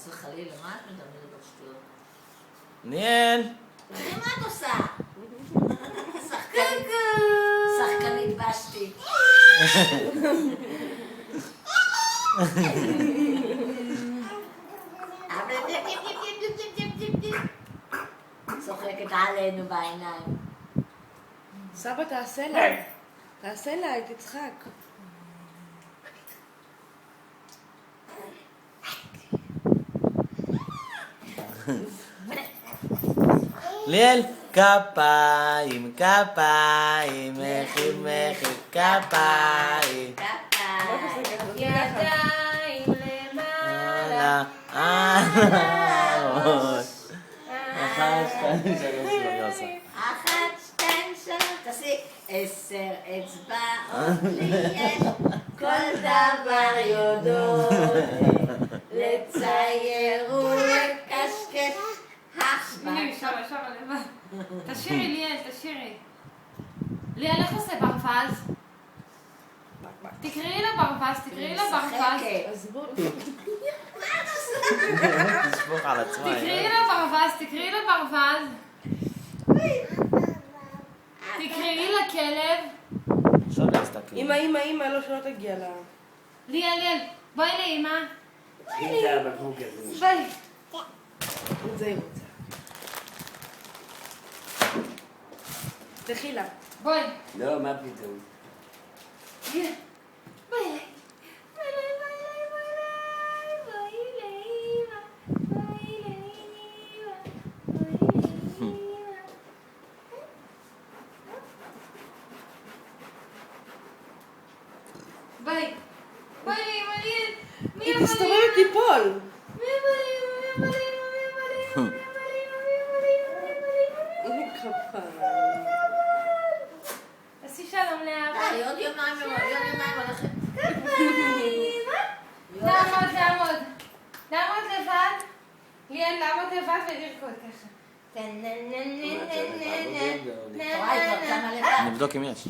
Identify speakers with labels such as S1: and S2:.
S1: חס וחלילה, מה את מדברת בשטויות?
S2: ליאל!
S1: תראי מה את עושה? שחקנית בשתי. צוחקת עלינו בעיניים.
S3: סבא, תעשה לה, היא תצחק.
S2: ליאל! כפיים, כפיים, מחיל מחיל כפיים.
S4: ידיים למעלה.
S2: אחת, שתיים, שלוש,
S1: אחת, שתיים, שלוש, תעשי 10 אצבעות לי יש, כל דבר יודעות, לצייר ולקשקש,
S4: הנה, שרה לבד. תשאירי, ליאל, תשאירי. ליאל, איך עושה ברווז? תקראי לה ברווז, תקראי לה ברווז.
S2: תשפוך על עצמה.
S4: תקראי לה ברווז, תקראי לה ברווז. תקראי לה כלב.
S2: עכשיו להסתכל.
S3: אמא, לא שלא תגיע לה.
S4: ליאל, בואי לאמא.
S5: אם זה הבקבוק הזה.
S4: בואי.
S3: זה היא רוצה. תכי לה.
S4: בואי.
S5: לא, מה פתאום?
S4: בואי אליי. ביי. ביי לאמא, ליאל.
S3: היא תסתובב ותיפול. איזה כפיים.
S4: עשי שלום לאבא.
S1: עוד יומיים הולכת.
S4: לעמוד לבד. ליאל, לעמוד לבד ולרקוד ככה.
S1: תוראי, כבר כמה לבד.
S2: נבדוק אם יש.